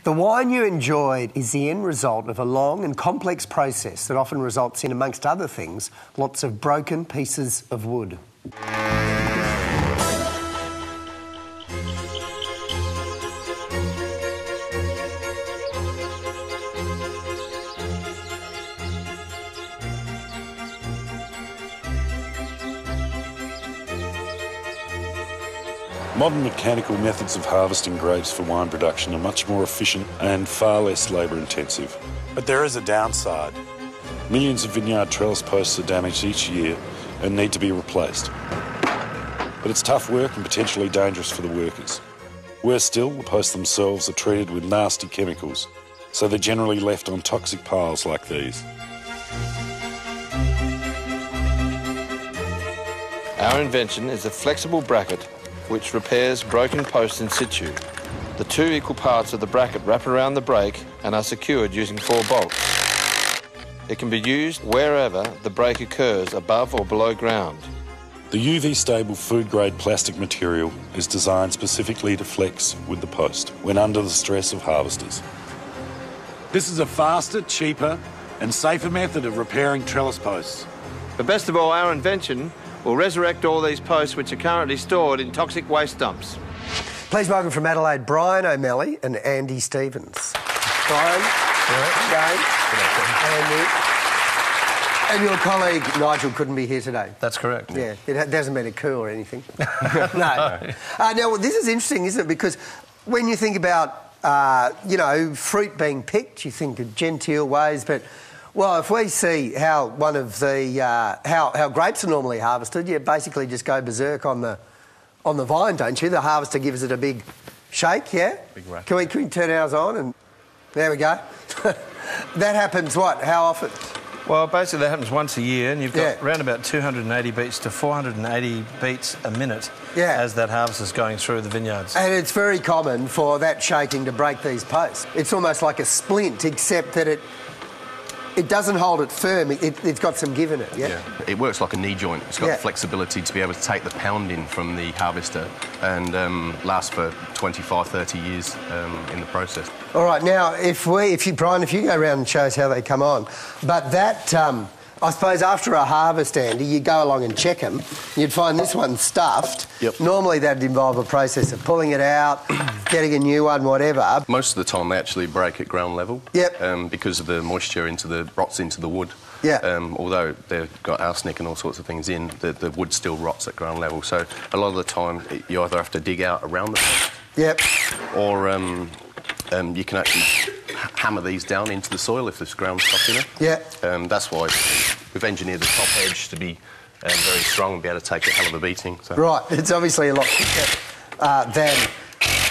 The wine you enjoyed is the end result of a long and complex process that often results in, amongst other things, lots of broken pieces of wood. Modern mechanical methods of harvesting grapes for wine production are much more efficient and far less labour intensive. But there is a downside. Millions of vineyard trellis posts are damaged each year and need to be replaced. But it's tough work and potentially dangerous for the workers. Worse still, the posts themselves are treated with nasty chemicals, so they're generally left on toxic piles like these. Our invention is a flexible bracket which repairs broken posts in situ. The two equal parts of the bracket wrap around the break and are secured using 4 bolts. It can be used wherever the break occurs, above or below ground. The UV-stable food-grade plastic material is designed specifically to flex with the post when under the stress of harvesters. This is a faster, cheaper and safer method of repairing trellis posts. But best of all, our invention will resurrect all these posts which are currently stored in toxic waste dumps. Please welcome from Adelaide, Brian O'Malley and Andy Stevens. Brian, Jane, Andy. And your colleague Nigel couldn't be here today. That's correct. Yeah, it doesn't mean a coup or anything. No. Now, this is interesting, isn't it? Because when you think about, fruit being picked, you think of genteel ways, but well, if we see how one of the how grapes are normally harvested, you basically just go berserk on the vine, don't you? The harvester gives it a big shake, yeah. Big rack. Can we turn ours on and there we go? That happens what? How often? Well, basically that happens once a year, and you've got around about 280 beats to 480 beats a minute as that harvest is going through the vineyards. And it's very common for that shaking to break these posts. It's almost like a splint, except that it doesn't hold it firm, it's got some give in it, yeah? It works like a knee joint. It's got the flexibility to be able to take the pounding from the harvester and last for 25, 30 years in the process. All right, now, Brian, if you go around and show us how they come on, but that, I suppose after a harvest, Andy, you go along and check them, you'd find this one stuffed. Yep. Normally that'd involve a process of pulling it out, getting a new one, whatever. Most of the time they actually break at ground level. Yep. Because of the moisture rots into the wood. Yeah. Although they've got arsenic and all sorts of things in, the wood still rots at ground level. So a lot of the time you either have to dig out around the post. Yep. Or you can actually hammer these down into the soil if there's ground stuck in it. Yeah. That's why we've engineered the top edge to be very strong and be able to take a hell of a beating. So. Right, it's obviously a lot quicker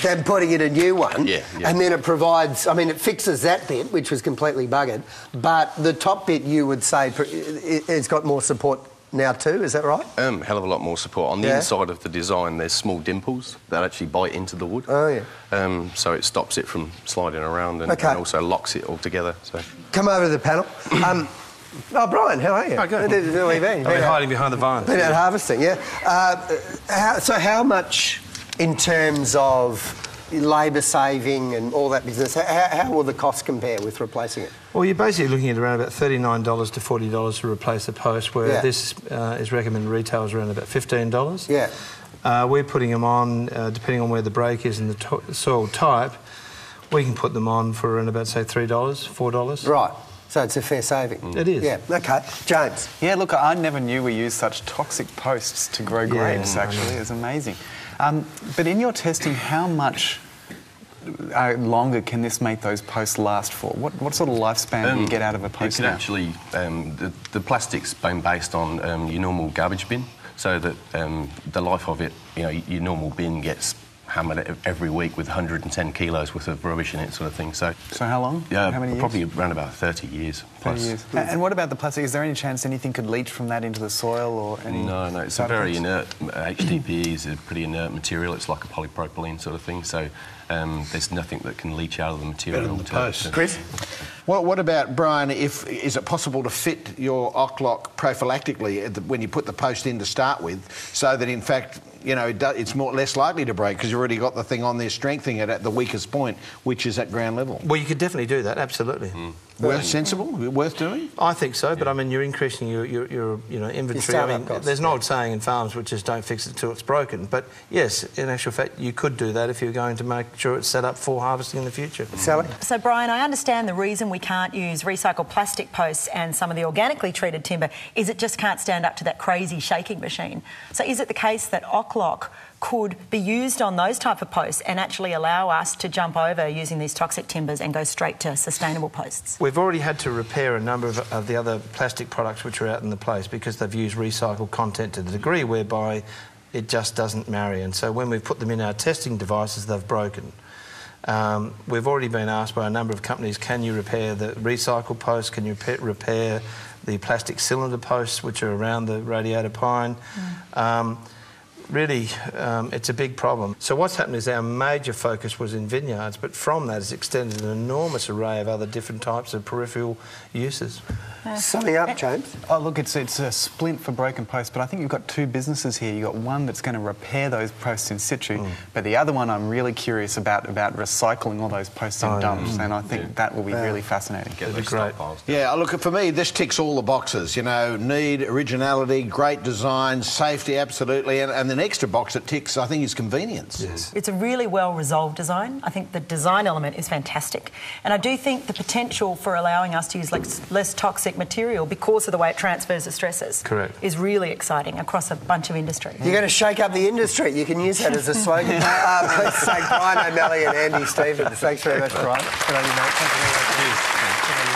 than putting in a new one. Yeah. And then it provides, it fixes that bit, which was completely buggered, but the top bit, you would say, it's got more support now too, is that right? Hell of a lot more support. On the inside of the design, there's small dimples that actually bite into the wood. Oh, yeah. So it stops it from sliding around and also locks it all together. So. Come over to the panel. Brian, how are you? Oh, good. Where have you been? I've been hiding behind the vines. Been out harvesting, yeah. So how much, in terms of labour saving and all that business, how will the cost compare with replacing it? Well, you're basically looking at around about $39 to $40 to replace the post, where this is recommended retail is around about $15. Yeah. We're putting them on, depending on where the break is and the soil type, we can put them on for around about, say, $3, $4. Right. So it's a fair saving. It is. Yeah, OK. James? Yeah, look, I never knew we used such toxic posts to grow grapes, actually. It's amazing. But in your testing, how much longer can this make those posts last for? What sort of lifespan do you get out of a post now? Actually, the plastic's been based on your normal garbage bin, so that the life of it, your normal bin gets hammered every week with 110 kilos worth of rubbish in it, sort of thing. So how long? Yeah, how many years? Probably around about 30 years plus. 30 years. And what about the plastic? Is there any chance anything could leach from that into the soil or any? No, it's a very inert. HDPE is a pretty inert material. It's like a polypropylene sort of thing. So there's nothing that can leach out of the material. Better than the post. Chris? What about, Brian, is it possible to fit your Ocloc prophylactically when you put the post in to start with, so that in fact you know, it's less likely to break because you've already got the thing on there strengthening it at the weakest point, which is at ground level. Well, you could definitely do that, absolutely. Sensible? Worth doing? I think so, but I mean, you're increasing your inventory. I mean, there's an old saying in farms which is don't fix it till it's broken. But yes, in actual fact, you could do that if you're going to make sure it's set up for harvesting in the future. Sally? So, Brian, I understand the reason we can't use recycled plastic posts and some of the organically treated timber is it just can't stand up to that crazy shaking machine. So is it the case that Ocloc could be used on those type of posts and actually allow us to jump over using these toxic timbers and go straight to sustainable posts? We've already had to repair a number of the other plastic products which are out in the place because they've used recycled content to the degree whereby it just doesn't marry. And so when we've put them in our testing devices, they've broken. We've already been asked by a number of companies, can you repair the recycled posts? Can you repair the plastic cylinder posts which are around the radiator pine? Really, it's a big problem. So what's happened is our major focus was in vineyards, but from that has extended an enormous array of other different types of peripheral uses. Summing up, James. Oh, look, it's a splint for broken posts, but I think you've got two businesses here. You've got one that's going to repair those posts in situ, but the other one I'm really curious about recycling all those posts in dumps, and I think that will be really fascinating. Get those stockpiles. Yeah, look, for me, this ticks all the boxes. You know, need, originality, great design, safety, absolutely, and the extra box it ticks, I think, is convenience. Yes. It's a really well-resolved design. I think the design element is fantastic. And I do think the potential for allowing us to use less toxic material because of the way it transfers the stresses is really exciting across a bunch of industries. You're going to shake up the industry. You can use that as a slogan. Let's thank Brian O'Malley and Andy Stevens. Thanks very much, Brian. Good on you, mate. Thank you very much. Good on you.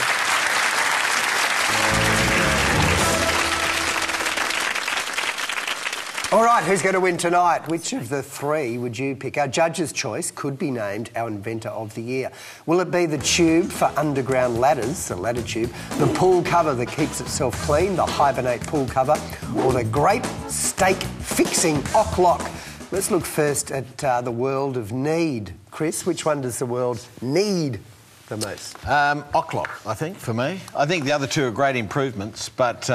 All right, who's going to win tonight? Which of the three would you pick? Our judge's choice could be named our Inventor of the Year. Will it be the tube for underground ladders, the ladder tube, the pool cover that keeps itself clean, the Hibernate pool cover, or the great steak fixing Ocloc? Let's look first at the world of need. Chris, which one does the world need the most? Ocloc, I think, for me. I think the other two are great improvements, but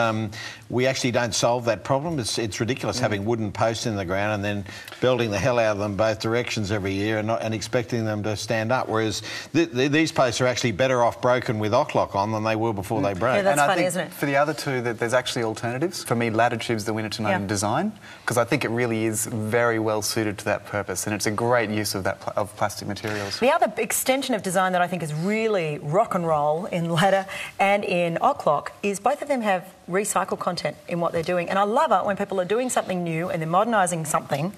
we actually don't solve that problem. It's ridiculous having wooden posts in the ground and then building the hell out of them both directions every year and expecting them to stand up, whereas these posts are actually better off broken with Ocloc on than they were before they broke. Yeah, that's and funny, think isn't it? For the other two, that there's actually alternatives. For me, ladder tube's the winner tonight in design, because I think it really is very well suited to that purpose, and it's a great use of of plastic materials. The other extension of design that I think is really rock and roll in ladder and in Ocloc is both of them have recycled content in what they're doing, and I love it when people are doing something new and they're modernising something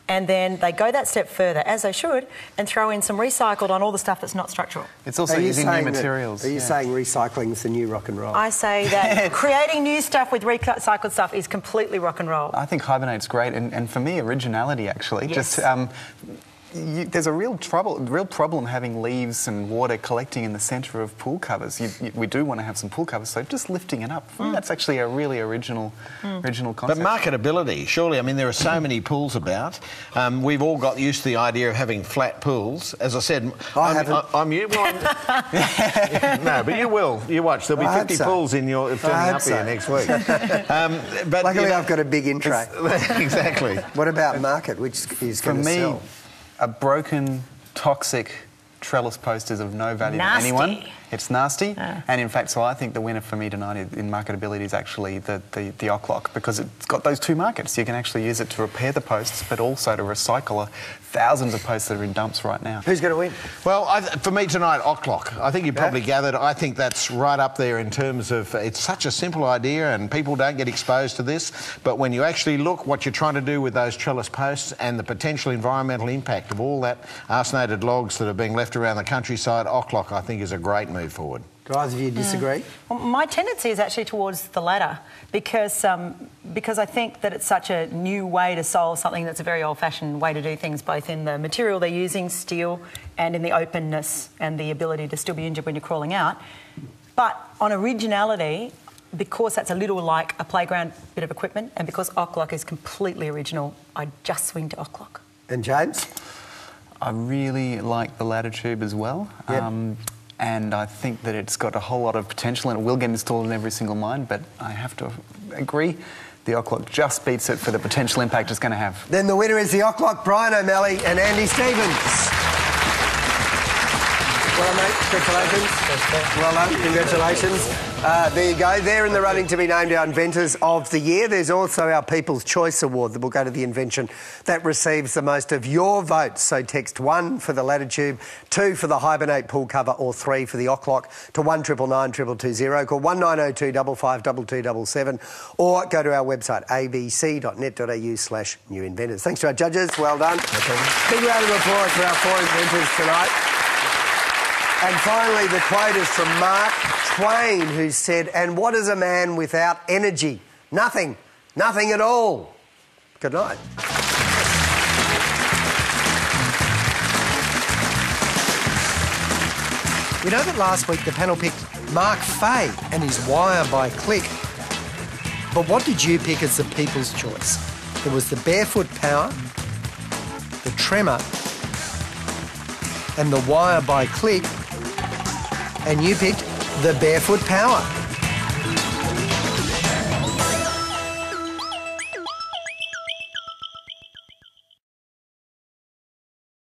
and then they go that step further, as they should, and throw in some recycled on all the stuff that's not structural. It's also using new materials. Are you saying recycling is the new rock and roll? I say that creating new stuff with recycled stuff is completely rock and roll. I think Hibernate's great, and for me, originality, actually. Yes. Just there's a real problem having leaves and water collecting in the centre of pool covers. We do want to have some pool covers, so just lifting it up. That's actually a really original concept. But marketability, surely. I mean, there are so many pools about. We've all got used to the idea of having flat pools. As I said, I'm you. No, but you will. You watch. There'll be 50 pools in your turning up here next week. But luckily, I've got a big in tray. Exactly. What about market? Which is going to sell? A broken, toxic trellis post is of no value to anyone. It's nasty, and in fact, so I think the winner for me tonight in marketability is actually the Ocloc, because it's got those two markets. You can actually use it to repair the posts, but also to recycle thousands of posts that are in dumps right now. Who's going to win? Well, for me tonight, Ocloc. I think you probably gathered. I think that's right up there in terms of it's such a simple idea, and people don't get exposed to this. But when you actually look what you're trying to do with those trellis posts and the potential environmental impact of all that arsenated logs that are being left around the countryside, Ocloc, I think, is a great move forward. Do either of you disagree? Well, my tendency is actually towards the latter because I think that it's such a new way to solve something that's a very old-fashioned way to do things, both in the material they're using, steel, and in the openness and the ability to still be injured when you're crawling out. But on originality, because that's a little like a playground bit of equipment, and because Ocloc is completely original, I just swing to Ocloc. And James? I really like the ladder tube as well. Yep. And I think that it's got a whole lot of potential and it will get installed in every single mine, but I have to agree The Ocloc just beats it for the potential impact it's going to have. Then the winner is the Ocloc, Brian O'Malley and Andy Stevens. Well done, mate. Congratulations. Well done. Congratulations. There you go. They're in the running to be named our Inventors of the Year. There's also our People's Choice Award that will go to the invention that receives the most of your votes. So text 1 for the ladder tube, 2 for the Hibernate pool cover, or 3 for the Ocloc to 1999 220. Call 1902 55 2277 or go to our website abc.net.au/new inventors. Thanks to our judges. Well done. Big round of applause for our 4 inventors tonight. And finally, the quote is from Mark Twain, who said, "And what is a man without energy? Nothing. Nothing at all." Good night. You know that last week the panel picked Mark Fay and his wire by click. But what did you pick as the people's choice? It was the barefoot power, the tremor, and the wire by click. And you picked the barefoot power.